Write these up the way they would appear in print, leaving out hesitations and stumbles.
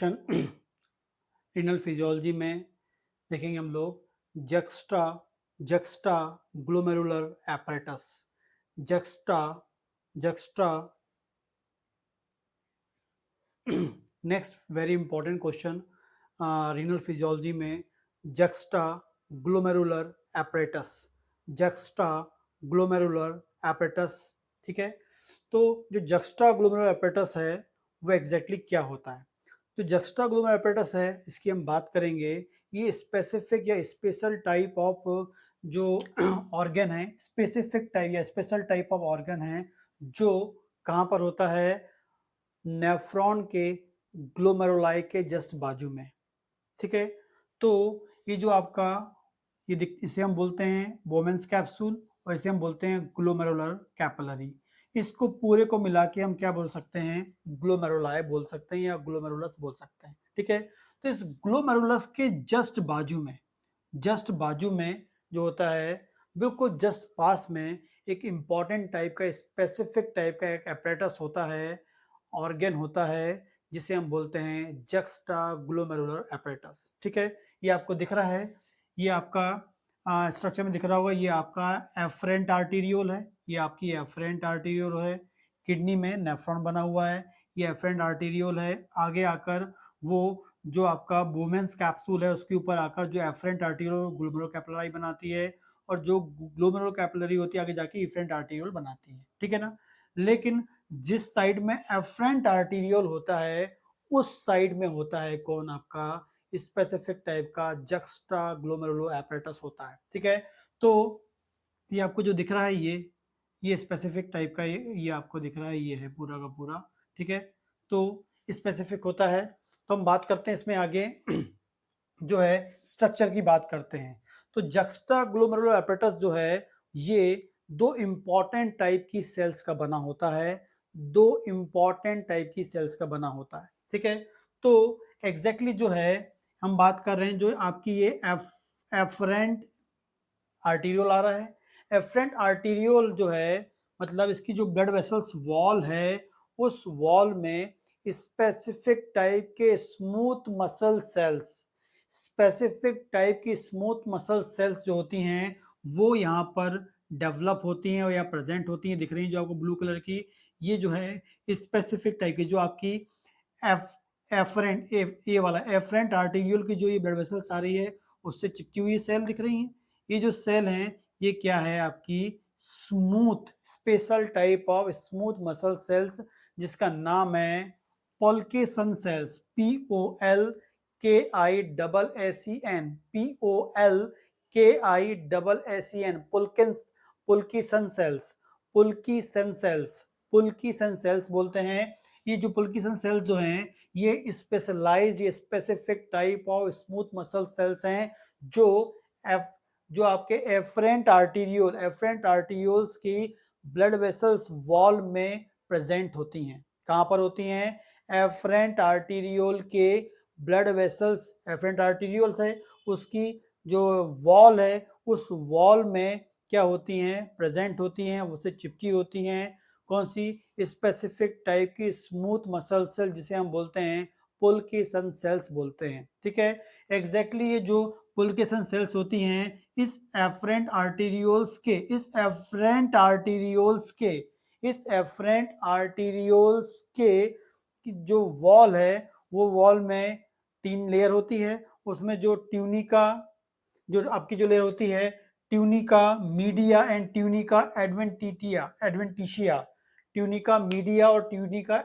Renal physiology में देखेंगे हम लोग juxta juxta glomerular apparatus। Juxta juxta next very important question renal physiology में juxta glomerular apparatus। Juxta glomerular apparatus, ठीक है। तो जो जक्स्ट्रा ग्लोमेरुलर apparatus है वो एग्जैक्टली क्या होता है? जो जक्स्ट्रा ग्लोमेरुलर apparatus है इसकी हम बात करेंगे। ये स्पेसिफिक या स्पेशल टाइप ऑफ जो ऑर्गन है, स्पेसिफिक टाइप या स्पेशल टाइप ऑफ ऑर्गन है जो कहाँ पर होता है? नेफ्रॉन के ग्लोमेरुलाई के जस्ट बाजू में, ठीक है। तो ये जो आपका इसे हम बोलते हैं बोमेंस कैप्सूल और इसे हम बोलते हैं ग्लोमेरुलर कैपिलरी। इसको पूरे को मिला के हम क्या बोल सकते हैं? ग्लोमेरुलाई बोल सकते हैं या ग्लोमेरुलस बोल सकते हैं, ठीक है। तो इस ग्लोमेरुलस के जस्ट बाजू में जो होता है, बिल्कुल जस्ट पास में एक इंपॉर्टेंट टाइप का स्पेसिफिक टाइप का एक apparatus होता है, ऑर्गन होता है, जिसे हम बोलते हैं जक्स्ट्रा ग्लोमेरुलर apparatus, ठीक है। ये आपको दिख रहा है, ये आपका स्ट्रक्चर में दिख रहा होगा, ये आपका एफरेंट आर्टीरियोल है, ये आपकी एफरेंट आर्टीरियोल है। किडनी में नेफ्रॉन बना हुआ है, ये एफरेंट आर्टीरियोल है। आगे आकर वो जो आपका बोमेंस कैप्सूल है उसके ऊपर आकर जो एफरेंट आर्टीरियोल ग्लोमेरुलर कैपिलरी बनाती है, और जो ग्लोमेरुलर कैपिलरी होती है आगे जाके इफरेंट आर्टीरियोल बनाती है, ठीक है ना। लेकिन जिस साइड में एफरेंट आर्टीरियोल होता है उस साइड में होता है कौन? आपका स्पेसिफिक टाइप का जक्स्ट्रा ग्लोमेरुलर apparatus होता है, ठीक है। तो ये आपको जो दिख रहा है ये स्पेसिफिक टाइप का ये आपको दिख रहा है, ये है पूरा का पूरा, ठीक है। तो स्पेसिफिक होता है। तो हम बात करते हैं इसमें आगे जो है स्ट्रक्चर की बात करते हैं। तो जक्स्ट्रा ग्लोमेरुलर apparatus जो है ये दो इंपॉर्टेंट टाइप की सेल्स का बना होता है, दो इंपॉर्टेंट टाइप की सेल्स का बना होता है, ठीक है। तो एग्जैक्टली जो है हम बात कर रहे हैं जो आपकी ये एफरेंट आर्टीरियोल आ रहा है। एफरेंट आर्टीरियोल जो है मतलब इसकी जो ब्लड वेसल्स वॉल है उस वॉल में स्पेसिफिक टाइप के smooth muscle sales, specific type की स्मूथ मसल सेल्स जो होती हैं वो यहाँ पर डेवलप होती हैं और या प्रेजेंट होती हैं, दिख रही हैं जो आपको ब्लू कलर की। ये जो है स्पेसिफिक टाइप की जो आपकी एफ एफरेंट ए वाला एफरेंट आर्टीरियोल की जो ये ब्लड वेसल्स आ रही है उससे चिपकी हुई सेल दिख रही हैं। ये जो सेल हैं ये क्या है? आपकी smooth special type of smooth muscle cells जिसका नाम है polkissen cells, POLKISSEN, POLKISSEN, polkissen cells, polkissen cells, polkissen cells बोलते हैं। ये जो पुल्किसन सेल्स जो हैं ये specialized specific type of smooth muscle cells हैं जो एफ जो आपके एफरेंट आर्टीरियोल्स की ब्लड वेसल्स वॉल में प्रेजेंट होती हैं। कहाँ पर होती हैं? एफरेंट आर्टीरियोल के ब्लड वेसल्स, एफरेंट आर्टीरियोल्स है उसकी जो वॉल है उस वॉल में क्या होती हैं? प्रेजेंट होती हैं, उससे चिपकी होती हैं। कौन सी? स्पेसिफिक टाइप की स्मूथ मसल सेल जिसे हम बोलते हैं पुल्किसन सेल्स बोलते हैं, ठीक है। एग्जैक्टली ये जो पुल्किसन सेल्स होती हैं इस एफरेंट आर्टीरियोल्स के इस एफरेंट आर्टीरियोल्स के जो वॉल है वो वॉल में 3 लेयर होती है। उसमें जो ट्यूनिका जो आपकी जो लेयर होती है tunica media and tunica adventitia, tunica media और ट्यूनिका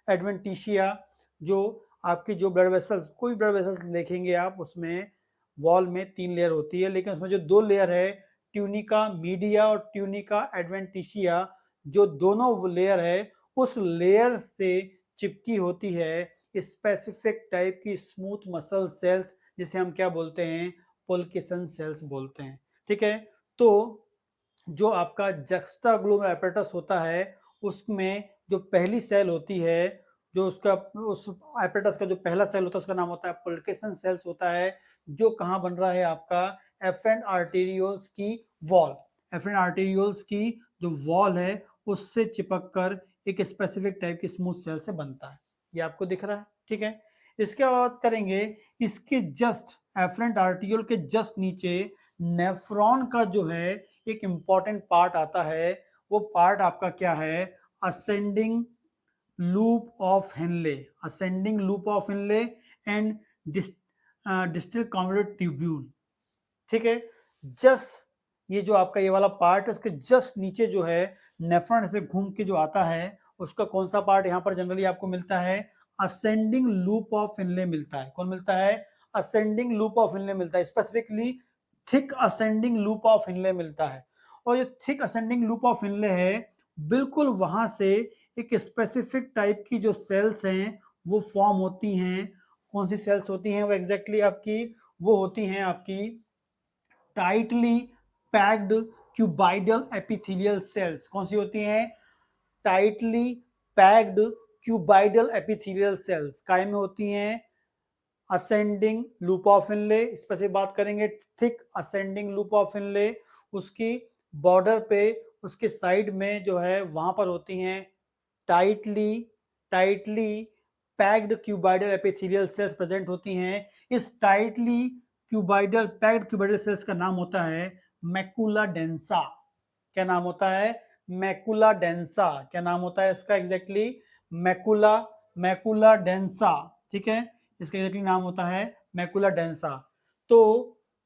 एडवेंटिशिया जो आपकी जो ब्लड वेसल्स, कोई ब्लड वेसल्स देखेंगे आप उसमें वॉल में 3 लेयर होती है, लेकिन उसमें जो 2 लेयर है ट्यूनिका मीडिया और ट्यूनिका एडवेंटिशिया, जो दोनों लेयर है उस लेयर से चिपकी होती है स्पेसिफिक टाइप की स्मूथ मसल सेल्स जिसे हम क्या बोलते हैं? पुल्किसन सेल्स बोलते हैं, ठीक है। तो जो आपका जक्स्ट्रा ग्लोमेरुलर apparatus होता है उसमें जो पहली सेल होती है, जो उसका उस apparatus का जो पहला सेल होता है उसका नाम होता है पुल्किसन सेल्स होता है, जो कहाँ बन रहा है? आपका एफरेंट आर्टीरियोल्स की वॉल, एफरेंट आर्टीरियोल्स की जो वॉल है उससे चिपक कर एक स्पेसिफिक टाइप की स्मूथ सेल से बनता है। ये आपको दिख रहा है, ठीक है। इसके बाद करेंगे इसके जस्ट एफरेंट आर्टिकल के जस्ट नीचे नेफ्रॉन का जो है एक इंपॉर्टेंट पार्ट आता है, वो पार्ट आपका क्या है, ascending loop of Henle, ascending loop of Henle and distal कन्वॉल्यूटेड tubule. ठीक है, जस्ट ये जो आपका ये वाला पार्ट है उसके जस्ट नीचे जो है नेफ्रॉन से घूम के जो आता है उसका कौन सा पार्ट यहाँ पर जनरली आपको मिलता है, असेंडिंग लूप ऑफ इनले मिलता है। कौन मिलता है, असेंडिंग लूप ऑफ इनले मिलता है, specifically thick ascending loop of Henle मिलता है। और ये thick ascending loop of Henle है, बिल्कुल वहां से एक स्पेसिफिक टाइप की जो सेल्स हैं वो फॉर्म होती हैं। कौन सी सेल्स होती हैं वो एग्जैक्टली आपकी, वो होती हैं आपकी tightly packed cuboidal epithelial sales. कौन सी होती हैं, tightly packed cuboidal epithelial sales काय में होती हैं, असेंडिंग लूप ऑफ इनले, इस पर से बात करेंगे, थिक असेंडिंग लूप ऑफ इनले, उसकी बॉर्डर पे उसके साइड में जो है वहां पर होती हैं tightly tightly packed cuboidal epithelial cells present होती हैं। इस tightly cuboidal packed cuboidal cells का नाम होता है मैकुला डेंसा। क्या नाम होता है, मैकुला डेंसा। क्या नाम होता है इसका एग्जैक्टली, मैकुला, मैकुला डेंसा। ठीक है, इसका एग्जैक्टली नाम होता है मैकुला डेंसा। तो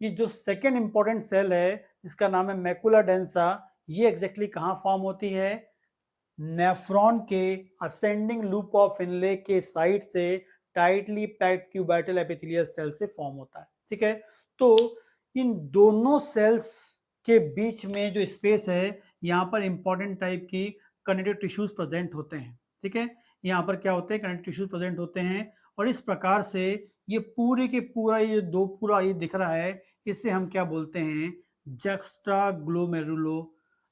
ये जो सेकेंड इंपॉर्टेंट सेल है जिसका नाम है मैकुला डेंसा, ये एग्जैक्टली कहाँ फॉर्म होती है, नेफ्रॉन के असेंडिंग लूप ऑफ इनले के साइड से tightly packed cuboidal epithelial cell से फॉर्म होता है। ठीक है, तो इन दोनों सेल्स के बीच में जो स्पेस है यहाँ पर इंपॉर्टेंट टाइप की कनेक्टिव टिश्यूज प्रेजेंट होते हैं। ठीक है, यहाँ पर क्या होते हैं, कनेक्टिव टिश्यूज प्रेजेंट होते हैं और इस प्रकार से ये पूरे के पूरा ये दो पूरा ये दिख रहा है, इसे हम क्या बोलते हैं, जक्स्टाग्लोमेरुलो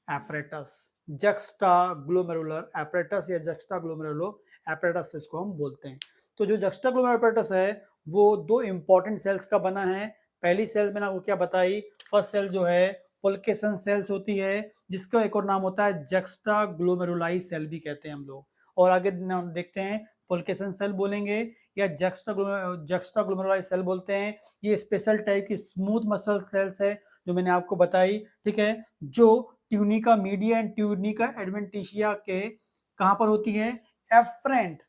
एपरेटस। जक्स्टाग्लोमेरुलर एपरेटस या जक्स्टाग्लोमेरुलो एपरेटस इसको हम बोलते हैं। तो जो जक्स्टाग्लोमेरुलर एपरेटस है वो दो इंपॉर्टेंट सेल्स का बना है। पहली सेल मैंने आपको क्या बताई, फर्स्ट सेल जो है पुल्केसन सेल्स होती है, जिसका एक और नाम होता है जक्स्टाग्लोमेरुलाई सेल भी कहते हैं हम लोग। और आगे नाम देखते हैं, पुल्केसन सेल बोलेंगे या जक्स्टाग्लोमेरुलाई सेल बोलते हैं। ये स्पेशल टाइप की स्मूथ मसल सेल्स है जो मैंने आपको बताई। ठीक है, जो tunica media and tunica adventitia के कहां पर होती है, एफरेंट,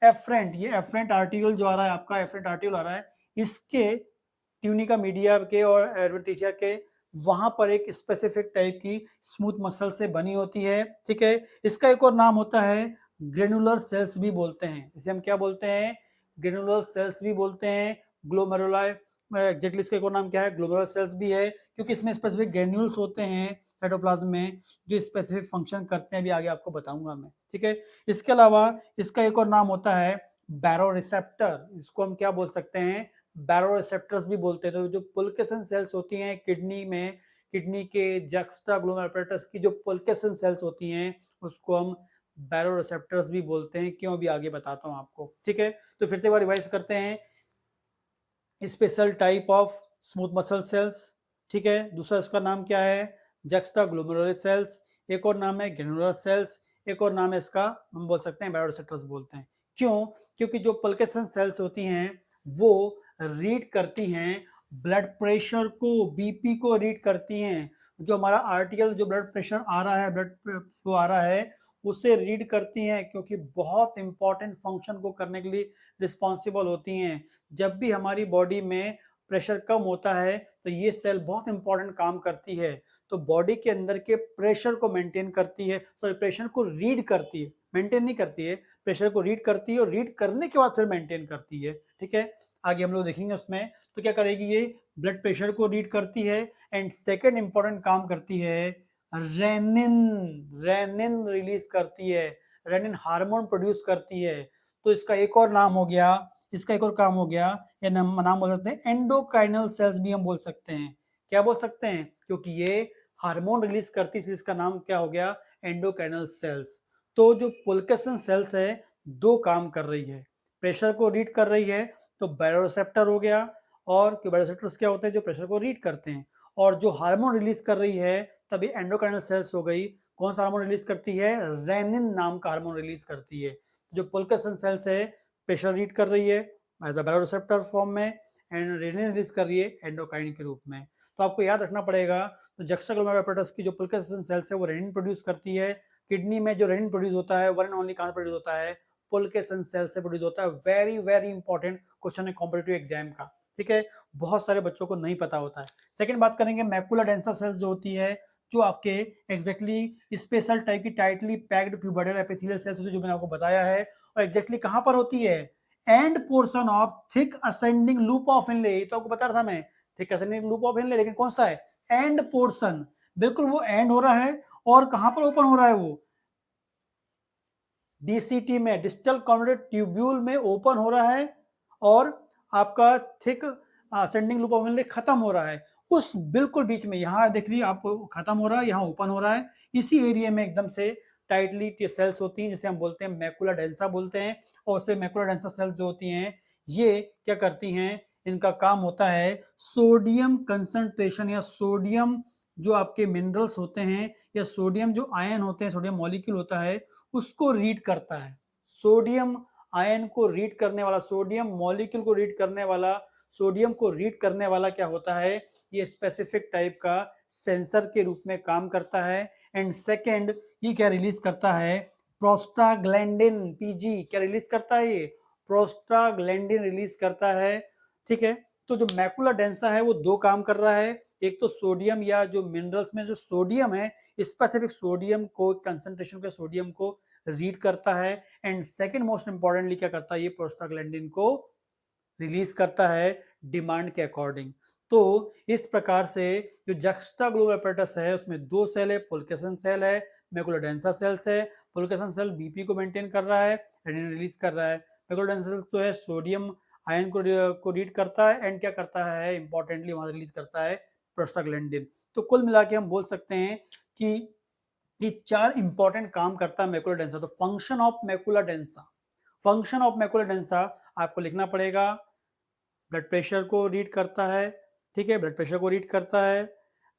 एफरेंट, ये एफरेंट आर्टिकल जो आ रहा है आपका, एफरेंट आर्टिकल आ रहा है, इसके ट्यूनिका मीडिया के और एडवेंटिशिया के वहां पर एक स्पेसिफिक टाइप की स्मूथ मसल से बनी होती है। ठीक है, इसका एक और नाम होता है ग्रेनुलर सेल्स भी बोलते हैं, इसे हम क्या बोलते हैं, ग्रेनुलर सेल्स भी बोलते हैं। ग्लोमेरुलाई एग्जैक्टली इसका एक और नाम क्या है, ग्लोमेरुलर सेल्स भी है, क्योंकि इसमें स्पेसिफिक ग्रेन्यूल्स होते हैं साइटोप्लाज्म में जो स्पेसिफिक फंक्शन करते हैं, भी आगे आपको बताऊंगा मैं। ठीक है, इसके अलावा इसका एक और नाम होता है बैरोरिसेप्टर, इसको हम क्या बोल सकते हैं, बैरोरिसेप्टर्स भी बोलते हैं। तो जो पुल्केसन सेल्स होती हैं किडनी में, किडनी के जक्स्टाग्लोमेरुलर एपरेटस की जो पुल्केसन सेल्स होती हैं उसको हम बैरोरिसेप्टर्स भी बोलते हैं। क्यों, भी आगे बताता हूं आपको। ठीक है, तो फिर से एक बार रिवाइज करते हैं, special type of smooth muscle sales. ठीक है, दूसरा इसका नाम क्या है, जक्स्टाग्लोमेरुलर सेल्स, एक और नाम है ग्रेनुलर सेल्स, एक और नाम है इसका हम बोल सकते हैं बैरोरिसेप्टर्स बोलते हैं। क्यों, क्योंकि जो पुल्केसन सेल्स होती हैं वो रीड करती हैं ब्लड प्रेशर को, बीपी को रीड करती हैं। जो हमारा आर्टिकल जो ब्लड प्रेशर आ रहा है, ब्लड फ्लो आ रहा है, उसे रीड करती हैं, क्योंकि बहुत इंपॉर्टेंट फंक्शन को करने के लिए रिस्पॉन्सिबल होती हैं। जब भी हमारी बॉडी में प्रेशर कम होता है तो ये सेल बहुत इंपॉर्टेंट काम करती है। तो बॉडी के अंदर के प्रेशर को मेंटेन करती है, सॉरी प्रेशर को रीड करती है, मेंटेन नहीं करती है, प्रेशर को रीड करती है और रीड करने के बाद फिर मेंटेन करती है। ठीक है, आगे हम लोग देखेंगे उसमें। तो क्या करेगी, ये ब्लड प्रेशर को रीड करती है एंड सेकेंड इंपॉर्टेंट काम करती है, रेनिन, रेनिन रिलीज करती है, रेनिन हार्मोन प्रोड्यूस करती है। तो इसका एक और नाम हो गया, इसका एक और काम हो गया, या नाम बोल सकते हैं एंडोक्राइनल सेल्स भी हम बोल सकते हैं। क्या बोल सकते हैं, क्योंकि ये हार्मोन रिलीज करती है, इसका नाम क्या हो गया, एंडोक्राइनल सेल्स। तो जो पुल्केसन सेल्स है दो काम कर रही है, प्रेशर को रीड कर रही है तो बैरोरिसेप्टर हो गया, और बैरोरिसेप्टर्स क्या होते हैं, जो प्रेशर को रीड करते हैं, और जो हार्मोन रिलीज कर रही है तभी एंडोक्राइनल सेल्स हो गई। कौन सा हार्मोन रिलीज करती है, रेनिन नाम का हार्मोन रिलीज करती है। जो पुल्केसन सेल्स है प्रेशर रीड कर रही है, एज अ बायोरिसेप्टर फॉर्म में एंड रेनिन रिलीज कर रही है एंडोकाइन के रूप में। तो आपको याद रखना पड़ेगा, तो जक्स्टाग्लोमेरुलर एपरेटस की जो पुल्केसन सेल्स है वो रेनिन प्रोड्यूस करती है। किडनी में जो रेनिन प्रोड्यूस होता है वन एंड ओनली कहाँ प्रोड्यूस होता है, पुल्केसन सेल से प्रोड्यूस होता है। वेरी वेरी इंपॉर्टेंट क्वेश्चन है कॉम्पिटिटिव एग्जाम का, ठीक है, बहुत सारे बच्चों को नहीं पता होता है। सेकंड बात करेंगे मैकुला डेंसा सेल्स जो होती है, जो आपके एग्जैक्टली स्पेशल टाइप की tightly packed cuboidal epithelial cells होती है, जो मैंने आपको बताया है। और एग्जैक्टली कहां पर होती है, end portion of thick ascending loop of Henle, तो आपको बता रहा था मैं, thick ascending loop of Henle, लेकिन कौन सा है, एंड पोर्शन, बिल्कुल वो एंड हो रहा है। और कहां पर ओपन हो रहा है वो, डीसीटी में, डिस्टल कॉन्वोल्यूटेड ट्यूब्यूल में ओपन हो रहा है, और आपका थिक असेंडिंग लूप ऑफ इनले खत्म हो रहा है उस बिल्कुल बीच में। यहाँ देख लीजिए आप, खत्म हो रहा है, यहाँ ओपन हो रहा है, इसी एरिया में एकदम से टाइटली सेल्स होती हैं, जिसे हम बोलते हैं मैकुला डेंसा बोलते हैं। और उससे मैकुला डेंसा सेल्स जो होती हैं ये क्या करती हैं, इनका काम होता है सोडियम कंसंट्रेशन या सोडियम जो आपके मिनरल्स होते हैं या सोडियम जो आयन होते हैं, सोडियम मॉलिक्यूल होता है, उसको रीड करता है। सोडियम आयन को रीड करने वाला, सोडियम मॉलिक्यूल को रीड करने वाला, सोडियम को रीड करने वाला क्या होता है, ये स्पेसिफिक टाइप का सेंसर के रूप में काम करता है। एंड सेकंड, ये क्या रिलीज करता है, प्रोस्टाग्लैंडिन पीजी, क्या रिलीज करता है, ये प्रोस्टाग्लैंडिन रिलीज करता है, ठीक है। तो जो मैकुला डेंसा है वो दो काम कर रहा है, एक तो सोडियम या जो मिनरल्स में जो सोडियम है, स्पेसिफिक सोडियम को, कंसंट्रेशन के सोडियम को रीड करता है। एंड सेकंड मोस्ट इंपॉर्टेंटली क्या करता है, ये प्रोस्टाग्लैंडिन को रिलीज करता है डिमांड के अकॉर्डिंग। तो इस प्रकार से जो जक्स्टाग्लोमेरुलर एपरेटस है उसमें दो सेल है, पुल्केसन सेल है, मैकुला डेंसा सेल्स है। पुल्केसन सेल बीपी को मेंटेन कर रहा है, रेनिन रिलीज कर रहा है। मैकुला डेंसा सेल्स जो है सोडियम आयन को रीड करता है एंड क्या करता है, इंपॉर्टेंटली वहां रिलीज करता है प्रोस्टाग्लैंडिन। तो कुल मिला के हम बोल सकते हैं कि ये चार इंपॉर्टेंट काम करता है मैकुला डेंसा। तो function of macula densa, function of macula densa आपको लिखना पड़ेगा, ब्लड प्रेशर को रीड करता है, ठीक है, ब्लड प्रेशर को रीड करता है,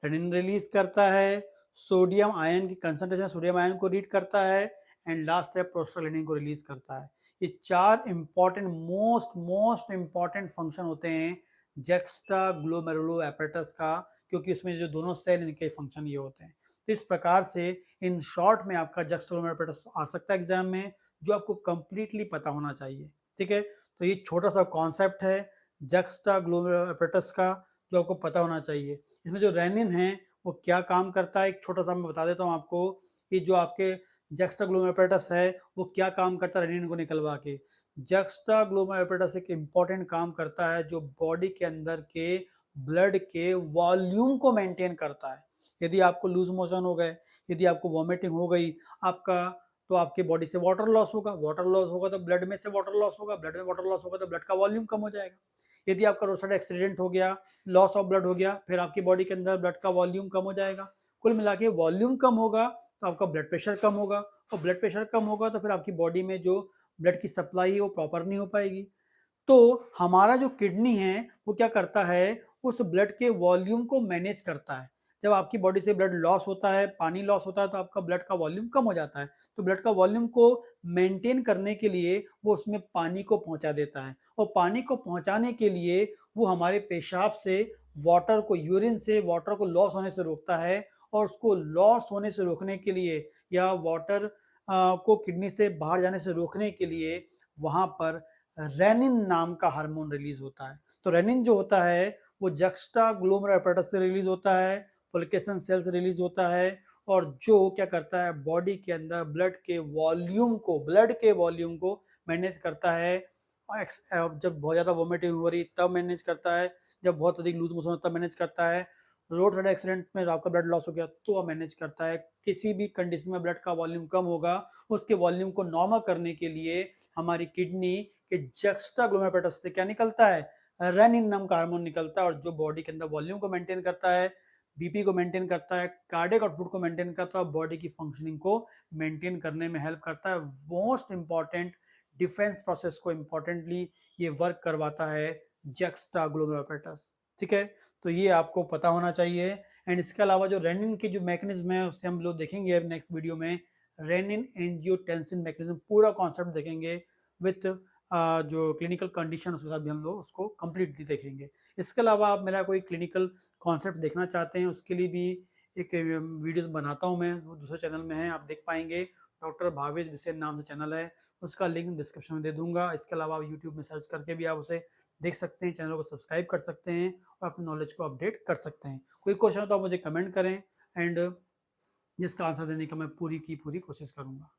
रेनिन रिलीज करता है, सोडियम आयन की कंसंट्रेशन सोडियम आयन को रीड करता है, एंड लास्ट है प्रोस्टाग्लैंडिन को रिलीज करता है। ये चार इंपॉर्टेंट मोस्ट इंपॉर्टेंट फंक्शन होते हैं जक्स्टाग्लोमेरुलर एपरेटस का, क्योंकि इसमें जो दोनों सेल इनके फंक्शन ये होते हैं। तो इस प्रकार से इन शॉर्ट में आपका जक्स्टाग्लोमेरुलर एपरेटस आ सकता है एग्जाम में, जो आपको कंप्लीटली पता होना चाहिए, ठीक है। तो ये छोटा सा कॉन्सेप्ट है जक्स्टाग्लोमेरुलर एपरेटस का, जो आपको पता होना चाहिए। इसमें जो रेनिन है वो क्या काम करता है, एक छोटा सा मैं बता देता हूँ आपको, कि जो आपके जक्स्टाग्लोमेरुलर एपरेटस है वो क्या काम करता है रेनिन को निकलवा के। जक्स्टाग्लोमेरुलर एपरेटस एक इंपॉर्टेंट काम करता है जो बॉडी के अंदर के ब्लड के वॉल्यूम को मेंटेन करता है। यदि आपको लूज मोशन हो गए, यदि आपको वॉमिटिंग हो गई आपका, तो आपके बॉडी से वाटर लॉस होगा, वाटर लॉस होगा तो ब्लड में से वाटर लॉस होगा, ब्लड में वाटर लॉस होगा तो ब्लड का वॉल्यूम कम हो जाएगा। यदि आपका रोड साइड एक्सीडेंट हो गया, लॉस ऑफ ब्लड हो गया, फिर आपकी बॉडी के अंदर ब्लड का वॉल्यूम कम हो जाएगा। कुल मिला के वॉल्यूम कम होगा तो आपका ब्लड प्रेशर कम होगा, और ब्लड प्रेशर कम होगा तो फिर आपकी बॉडी में जो ब्लड की सप्लाई है वो प्रॉपर नहीं हो पाएगी। तो हमारा जो किडनी है वो क्या करता है, उस ब्लड के वॉल्यूम को मैनेज करता है। जब आपकी बॉडी से ब्लड लॉस होता है, पानी लॉस होता है, तो आपका ब्लड का वॉल्यूम कम हो जाता है। तो ब्लड का वॉल्यूम को मेंटेन करने के लिए वो उसमें पानी को पहुंचा देता है, और पानी को पहुंचाने के लिए वो हमारे पेशाब से वाटर को, यूरिन से वाटर को लॉस होने से रोकता है। और उसको लॉस होने से रोकने के लिए या वाटर को किडनी से बाहर जाने से रोकने के लिए वहां पर रेनिन नाम का हार्मोन रिलीज होता है। तो रेनिन जो होता है वो जक्स्टाग्लोमेरुलर एपरेटस से रिलीज होता है, पुल्केसन सेल से रिलीज होता है, और जो क्या करता है, बॉडी के अंदर ब्लड के वॉल्यूम को मैनेज करता है। जब बहुत ज्यादा वोमिटिंग हो रही तब मैनेज करता है, जब बहुत अधिक लूज मोशन तब मैनेज करता है, रोड साइड एक्सीडेंट में आपका ब्लड लॉस हो गया तो वह मैनेज करता है। किसी भी कंडीशन में ब्लड का वॉल्यूम कम होगा, उसके वॉल्यूम को नॉर्मल करने के लिए हमारी किडनी के जक्स्टाग्लोमेरुलर एपरेटस से क्या निकलता है, रेनिन नाम का हार्मोन निकलता है, और जो बॉडी के अंदर वॉल्यूम को मेंटेन करता है, बीपी को मेंटेन करता है, कार्डियक आउटपुट को मेंटेन करता है, बॉडी की फंक्शनिंग को मेंटेन करने में हेल्प करता है। मोस्ट इंपॉर्टेंट डिफेंस प्रोसेस को इंपॉर्टेंटली ये वर्क करवाता है जक्स्टाग्लोमेरुलर एपरेटस, ठीक है। तो ये आपको पता होना चाहिए। एंड इसके अलावा जो रेनिन की जो मैकेनिज्म है उससे हम लोग देखेंगे नेक्स्ट वीडियो में, रेनिन एंजियोटेंसिन मैकेनिज्म पूरा कॉन्सेप्ट देखेंगे विथ जो क्लिनिकल कंडीशन उसके साथ भी हम लोग उसको कंप्लीटली देखेंगे। इसके अलावा आप मेरा कोई क्लिनिकल कॉन्सेप्ट देखना चाहते हैं, उसके लिए भी एक वीडियोज़ बनाता हूँ मैं, वो दूसरे चैनल में है, आप देख पाएँगे। डॉक्टर भावेश बिसेन नाम से चैनल है, उसका लिंक डिस्क्रिप्शन में दे दूँगा। इसके अलावा आप यूट्यूब में सर्च करके भी आप उसे देख सकते हैं, चैनल को सब्सक्राइब कर सकते हैं और अपनी नॉलेज को अपडेट कर सकते हैं। कोई क्वेश्चन हो तो आप मुझे कमेंट करें, एंड जिसका आंसर देने का मैं पूरी की पूरी कोशिश करूँगा।